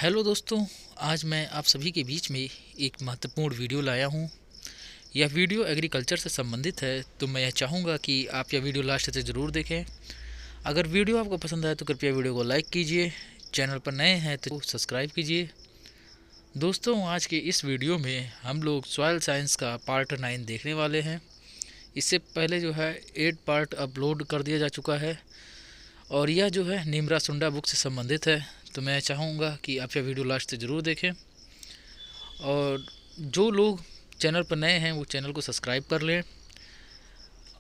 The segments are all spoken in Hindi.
हेलो दोस्तों, आज मैं आप सभी के बीच में एक महत्वपूर्ण वीडियो लाया हूँ। यह वीडियो एग्रीकल्चर से संबंधित है, तो मैं यह चाहूँगा कि आप यह वीडियो लास्ट तक ज़रूर देखें। अगर वीडियो आपको पसंद आए तो कृपया वीडियो को लाइक कीजिए, चैनल पर नए हैं तो सब्सक्राइब कीजिए। दोस्तों, आज के इस वीडियो में हम लोग सॉइल साइंस का पार्ट 9 देखने वाले हैं। इससे पहले जो है 8 पार्ट अपलोड कर दिया जा चुका है और यह जो है निमरा सुंडा बुक से संबंधित है। तो मैं चाहूँगा कि आप यह वीडियो लास्ट तक ज़रूर देखें और जो लोग चैनल पर नए हैं वो चैनल को सब्सक्राइब कर लें,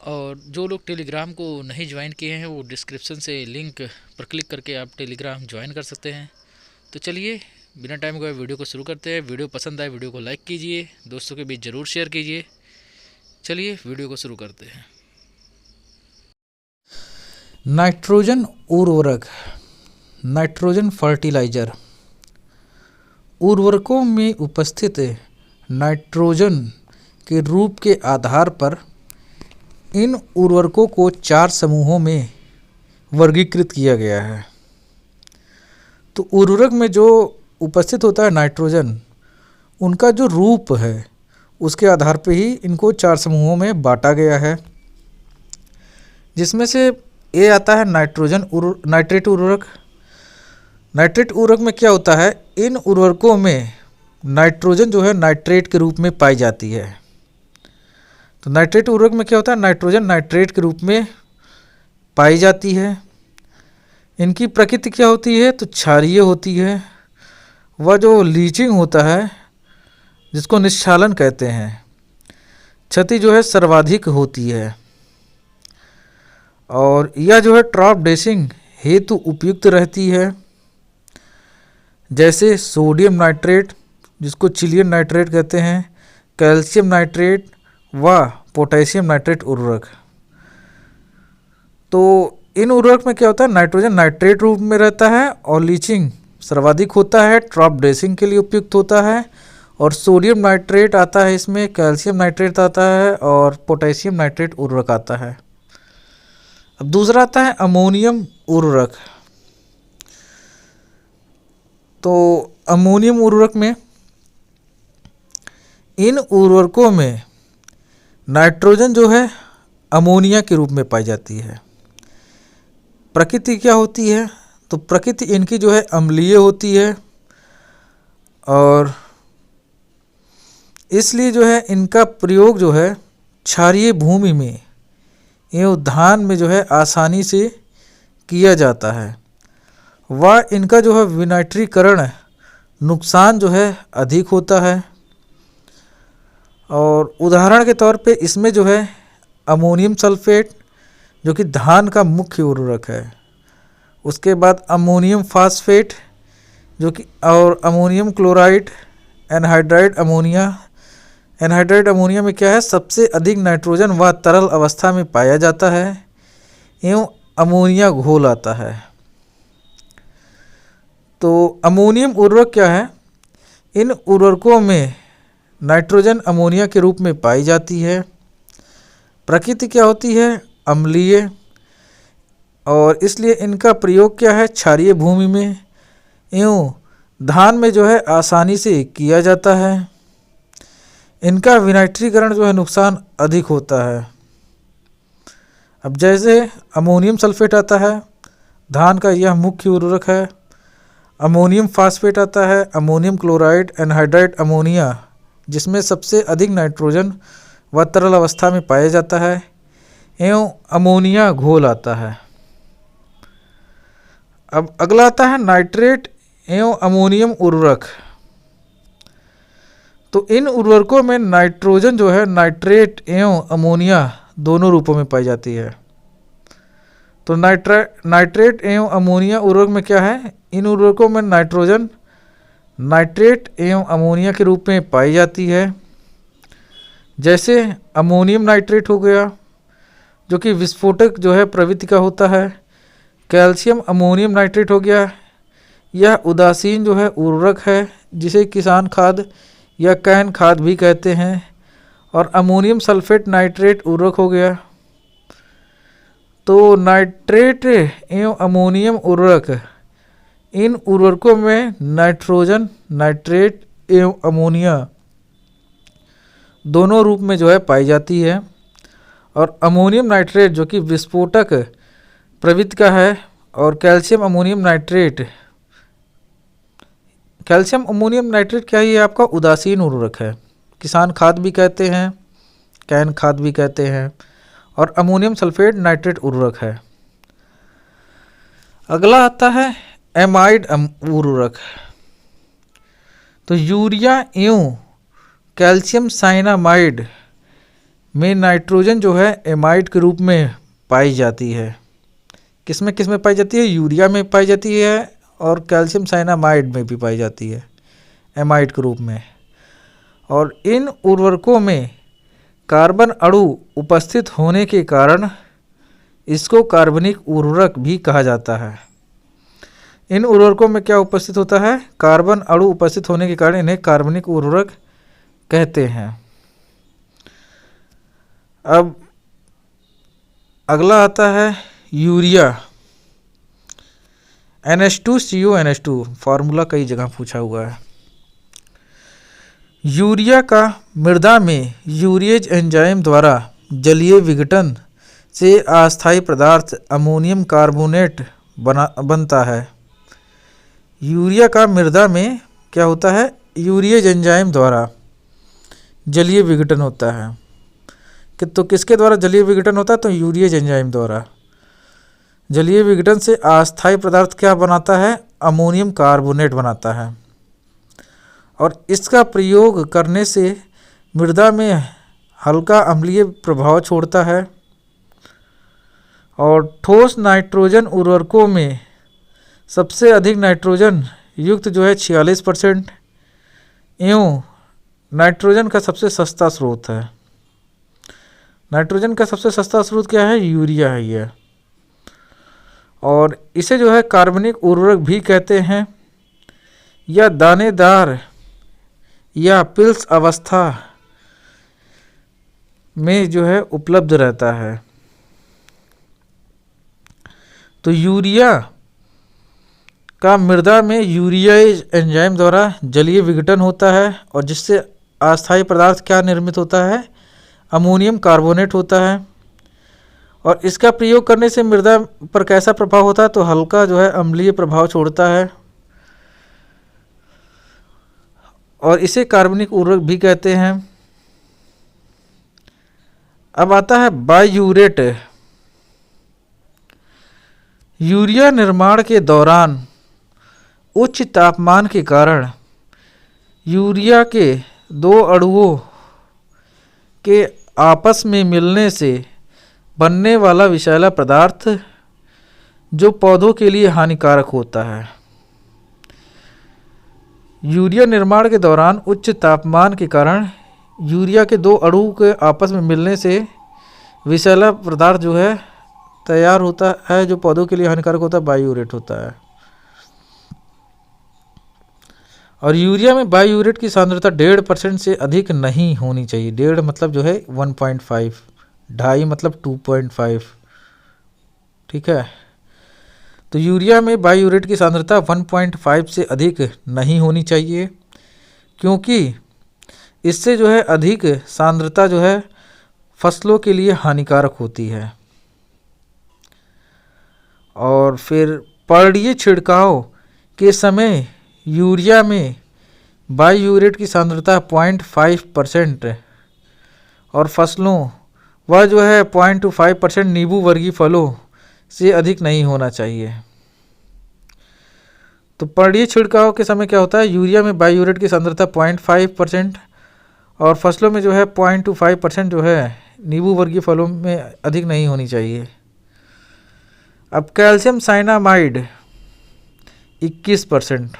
और जो लोग टेलीग्राम को नहीं ज्वाइन किए हैं वो डिस्क्रिप्शन से लिंक पर क्लिक करके आप टेलीग्राम ज्वाइन कर सकते हैं। तो चलिए बिना टाइम गए वीडियो को शुरू करते हैं। वीडियो पसंद आए वीडियो को लाइक कीजिए, दोस्तों के बीच ज़रूर शेयर कीजिए। चलिए वीडियो को शुरू करते हैं। नाइट्रोजन उर्वरक, नाइट्रोजन फर्टिलाइजर। उर्वरकों में उपस्थित नाइट्रोजन के रूप के आधार पर इन उर्वरकों को 4 समूहों में वर्गीकृत किया गया है। तो उर्वरक में जो उपस्थित होता है नाइट्रोजन, उनका जो रूप है उसके आधार पर ही इनको 4 समूहों में बांटा गया है, जिसमें से ए आता है नाइट्रेट उर्वरक। नाइट्रेट उर्वरक में क्या होता है, इन उर्वरकों में नाइट्रोजन जो है नाइट्रेट के रूप में पाई जाती है। तो नाइट्रेट उर्वरक में क्या होता है, नाइट्रोजन नाइट्रेट के रूप में पाई जाती है। इनकी प्रकृति क्या होती है, तो क्षारीय होती है। वह जो लीचिंग होता है, जिसको निश्चालन कहते हैं, क्षति जो है सर्वाधिक होती है। और यह जो है क्रॉप ड्रेसिंग हेतु उपयुक्त रहती है, जैसे सोडियम नाइट्रेट, जिसको चिलियन नाइट्रेट कहते हैं, कैल्शियम नाइट्रेट व पोटेशियम नाइट्रेट उर्वरक। तो इन उर्वरक में क्या होता है, नाइट्रोजन नाइट्रेट रूप में रहता है और लीचिंग सर्वाधिक होता है, क्रॉप ड्रेसिंग के लिए उपयुक्त होता है। और सोडियम नाइट्रेट आता है इसमें, कैल्शियम नाइट्रेट आता है और पोटेशियम नाइट्रेट उर्वरक आता है। अब दूसरा आता है अमोनियम उर्वरक। तो अमोनियम उर्वरक में इन उर्वरकों में नाइट्रोजन जो है अमोनिया के रूप में पाई जाती है। प्रकृति क्या होती है, तो प्रकृति इनकी जो है अम्लीय होती है, और इसलिए जो है इनका प्रयोग जो है क्षारीय भूमि में एवं धान में जो है आसानी से किया जाता है। वह इनका जो है विनाइट्रीकरण नुकसान जो है अधिक होता है। और उदाहरण के तौर पे इसमें जो है अमोनियम सल्फेट, जो कि धान का मुख्य उर्वरक है, उसके बाद अमोनियम फास्फेट जो कि, और ammonium chloride, anhydride ammonia. Anhydride ammonia में क्या है, सबसे अधिक नाइट्रोजन व तरल अवस्था में पाया जाता है एवं अमोनिया घोल आता है। तो अमोनियम उर्वरक क्या है, इन उर्वरकों में नाइट्रोजन अमोनिया के रूप में पाई जाती है। प्रकृति क्या होती है, अम्लीय, और इसलिए इनका प्रयोग क्या है, क्षारीय भूमि में एवं धान में जो है आसानी से किया जाता है। इनका विनाइट्रीकरण जो है नुकसान अधिक होता है। अब जैसे अमोनियम सल्फेट आता है, धान का यह मुख्य उर्वरक है। अमोनियम फास्फेट आता है, अमोनियम क्लोराइड, एनहाइड्राइड अमोनिया, जिसमें सबसे अधिक नाइट्रोजन व तरल अवस्था में पाया जाता है, एवं अमोनिया घोल आता है। अब अगला आता है नाइट्रेट एवं अमोनियम उर्वरक। तो इन उर्वरकों में नाइट्रोजन जो है नाइट्रेट एवं अमोनिया दोनों रूपों में पाई जाती है। तो नाइट्रेट एवं अमोनिया उर्वरक में क्या है, इन उर्वरकों में नाइट्रोजन नाइट्रेट एवं अमोनिया के रूप में पाई जाती है। जैसे अमोनियम नाइट्रेट हो गया, जो कि विस्फोटक जो है प्रवृत्ति का होता है। कैल्शियम अमोनियम नाइट्रेट हो गया, यह उदासीन जो है उर्वरक है, जिसे किसान खाद या कैन खाद भी कहते हैं। और अमोनियम सल्फेट नाइट्रेट उर्वरक हो गया। तो नाइट्रेट एवं अमोनियम उर्वरक इन उर्वरकों में नाइट्रोजन नाइट्रेट एवं अमोनिया दोनों रूप में जो है पाई जाती है। और अमोनियम नाइट्रेट जो कि विस्फोटक प्रवृत्ति का है, और कैल्शियम अमोनियम नाइट्रेट क्या है, ये आपका उदासीन उर्वरक है। किसान खाद भी कहते हैं, कैन खाद भी कहते हैं, और अमोनियम सल्फेट नाइट्रेट उर्वरक है। अगला आता है एमाइड उर्वरक। तो यूरिया एवं कैल्शियम साइनामाइड में नाइट्रोजन जो है एमाइड के रूप में पाई जाती है। किस में पाई जाती है? यूरिया में पाई जाती है और कैल्शियम साइनामाइड में भी पाई जाती है एमाइड के रूप में। और इन उर्वरकों में कार्बन अणु उपस्थित होने के कारण इसको कार्बनिक उर्वरक भी कहा जाता है। इन उर्वरकों में क्या उपस्थित होता है? कार्बन अणु उपस्थित होने के कारण इन्हें कार्बनिक उर्वरक कहते हैं। अब अगला आता है यूरिया। NH2CO NH2 फार्मूला कई जगह पूछा हुआ है। यूरिया का मृदा में यूरिएज एंजाइम द्वारा जलीय विघटन से अस्थायी पदार्थ अमोनियम कार्बोनेट बनता है। यूरिया का मृदा में क्या होता है? यूरिएज एंजाइम द्वारा जलीय विघटन होता है। तो किसके द्वारा जलीय विघटन होता है? तो यूरिएज एंजाइम द्वारा जलीय विघटन से अस्थायी पदार्थ क्या बनाता है? अमोनियम कार्बोनेट बनाता है। और इसका प्रयोग करने से मृदा में हल्का अम्लीय प्रभाव छोड़ता है। और ठोस नाइट्रोजन उर्वरकों में सबसे अधिक नाइट्रोजन युक्त जो है 46% एवं नाइट्रोजन का सबसे सस्ता स्रोत है। नाइट्रोजन का सबसे सस्ता स्रोत क्या है? यूरिया है ये। और इसे जो है कार्बनिक उर्वरक भी कहते हैं। या दानेदार या पिल्स अवस्था में जो है उपलब्ध रहता है। तो यूरिया का मृदा में यूरिएज एंजाइम द्वारा जलीय विघटन होता है और जिससे अस्थायी पदार्थ क्या निर्मित होता है? अमोनियम कार्बोनेट होता है। और इसका प्रयोग करने से मृदा पर कैसा प्रभाव होता है? तो हल्का जो है अम्लीय प्रभाव छोड़ता है और इसे कार्बनिक उर्वरक भी कहते हैं। अब आता है बायूरेट। यूरिया निर्माण के दौरान उच्च तापमान के कारण यूरिया के दो अणुओं के आपस में मिलने से बनने वाला विषैला पदार्थ जो पौधों के लिए हानिकारक होता है। यूरिया निर्माण के दौरान उच्च तापमान के कारण यूरिया के दो अणु के आपस में मिलने से विषैला पदार्थ जो है तैयार होता है जो पौधों के लिए हानिकारक होता है, बायूरेट होता है। और यूरिया में बायूरेट की सांद्रता 1.5% से अधिक नहीं होनी चाहिए। 1.5 मतलब जो है 1.5, 2.5 मतलब 2.5, ठीक है। तो यूरिया में बायूरेट की सांद्रता 1.5 से अधिक नहीं होनी चाहिए, क्योंकि इससे जो है अधिक सांद्रता जो है फसलों के लिए हानिकारक होती है। और फिर पर्णीय छिड़काव के समय यूरिया में बायूरेट की सांद्रता 0.5% और फसलों वह जो है 0.25% नींबू वर्गीय फलों से अधिक नहीं होना चाहिए। तो पर्णीय छिड़काव के समय क्या होता है? यूरिया में बायूरेट की सांद्रता 0.5% और फसलों में जो है 0.25% जो है नींबू वर्गीय फलों में अधिक नहीं होनी चाहिए। अब कैल्शियम साइनामाइड 21%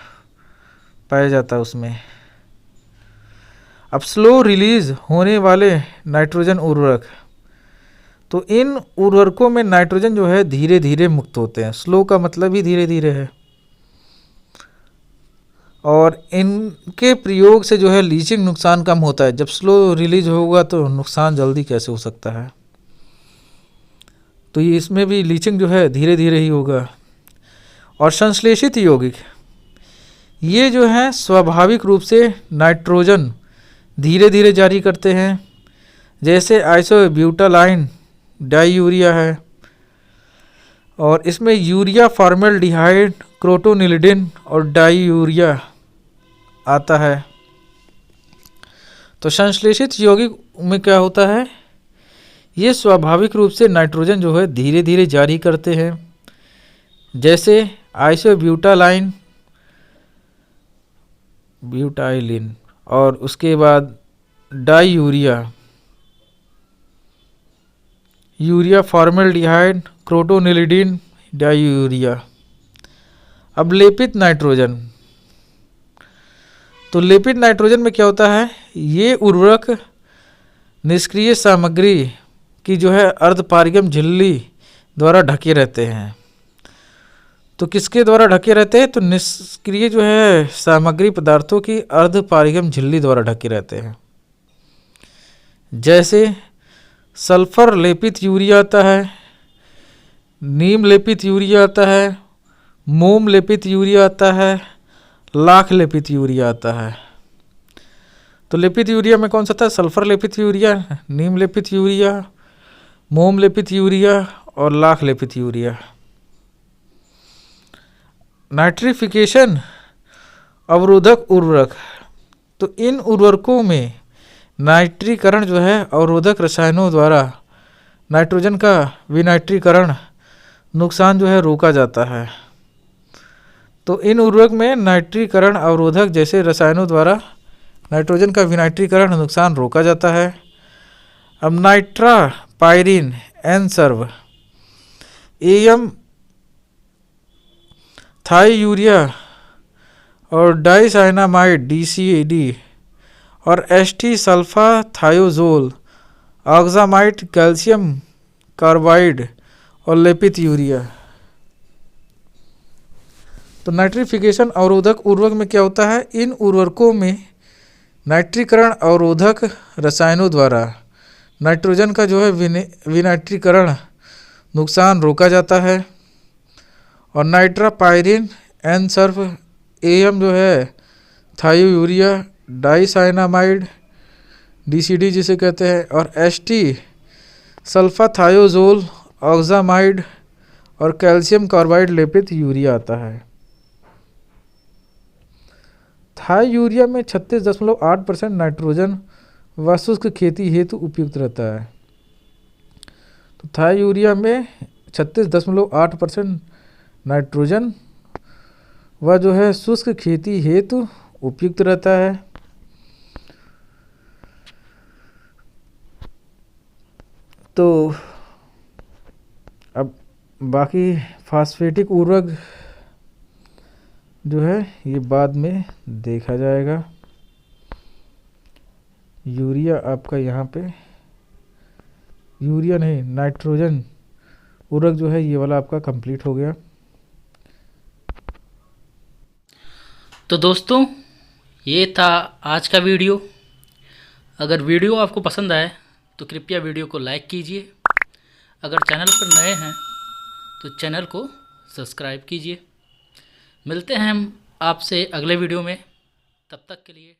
पाया जाता है उसमें। अब स्लो रिलीज होने वाले नाइट्रोजन उर्वरक, तो इन उर्वरकों में नाइट्रोजन जो है धीरे धीरे मुक्त होते हैं। स्लो का मतलब ही धीरे धीरे है। और इनके प्रयोग से जो है लीचिंग नुकसान कम होता है। जब स्लो रिलीज होगा तो नुकसान जल्दी कैसे हो सकता है? तो ये इसमें भी लीचिंग जो है धीरे धीरे ही होगा। और संश्लेषित यौगिक ये जो हैं स्वाभाविक रूप से नाइट्रोजन धीरे धीरे जारी करते हैं, जैसे आइसोब्यूटालाइन डाईयूरिया है, और इसमें यूरिया फॉर्मेल्डिहाइड क्रोटोनिलिडिन और डाईयूरिया आता है। तो संश्लेषित यौगिक में क्या होता है, ये स्वाभाविक रूप से नाइट्रोजन जो है धीरे धीरे जारी करते हैं, जैसे आइसोब्यूटालाइन ब्यूटाइलिन और उसके बाद डाईयूरिया, यूरिया फॉर्मेल्डिहाइड क्रोटोनिलिडिन डाईयूरिया। अब लेपित नाइट्रोजन, तो लेपित नाइट्रोजन में क्या होता है, ये उर्वरक निष्क्रिय सामग्री की जो है अर्धपारगम्य झिल्ली द्वारा ढके रहते हैं। तो किसके द्वारा ढके रहते हैं, तो निष्क्रिय जो है सामग्री पदार्थों की अर्धपारगम्य झिल्ली द्वारा ढके रहते हैं। जैसे सल्फर लेपित यूरिया आता है, नीम लेपित यूरिया आता है, मोम लेपित यूरिया आता है, लाख लेपित यूरिया आता है। तो लेपित यूरिया में कौन सा था, सल्फर लेपित यूरिया, नीम लेपित यूरिया, मोम लेपित यूरिया और लाख लेपित यूरिया। नाइट्रिफिकेशन अवरोधक उर्वरक, तो इन उर्वरकों में नाइट्रीकरण जो है अवरोधक रसायनों द्वारा नाइट्रोजन का विनाइट्रीकरण नुकसान जो है रोका जाता है। तो इन उर्वरक में नाइट्रीकरण अवरोधक जैसे रसायनों द्वारा नाइट्रोजन का विनाइट्रीकरण नुकसान रोका जाता है। अब नाइट्रा पायरिन एनसर्व एम थाईयूरिया और डाइसाइनामाइड DCAD और एस्टी सल्फा थायोजोल ऑक्सामाइड कैल्शियम कार्बाइड और लेपित यूरिया। तो नाइट्रिफिकेशन अवरोधक उर्वरक में क्या होता है, इन उर्वरकों में नाइट्रीकरण अवरोधक रसायनों द्वारा नाइट्रोजन का जो है विनाइट्रीकरण नुकसान रोका जाता है। और नाइट्रा पायरिन एनसर्व AM जो है थायोयूरिया डाइसाइनामाइड DCD जिसे कहते हैं और एस्टी सल्फा थायोजोल ऑक्सामाइड और कैल्शियम कार्बाइड लेपित यूरिया आता है। थाईयूरिया में 36.8% नाइट्रोजन व शुष्क खेती हेतु उपयुक्त रहता है। तो थाईयूरिया में 36.8% नाइट्रोजन व जो है शुष्क खेती हेतु उपयुक्त रहता है। तो अब बाकी फास्फेटिक उर्वरक जो है ये बाद में देखा जाएगा। यूरिया आपका यहाँ पे, यूरिया नहीं नाइट्रोजन उर्वरक जो है ये वाला आपका कंप्लीट हो गया। तो दोस्तों ये था आज का वीडियो। अगर वीडियो आपको पसंद आए तो कृपया वीडियो को लाइक कीजिए। अगर चैनल पर नए हैं तो चैनल को सब्सक्राइब कीजिए। मिलते हैं हम आपसे अगले वीडियो में, तब तक के लिए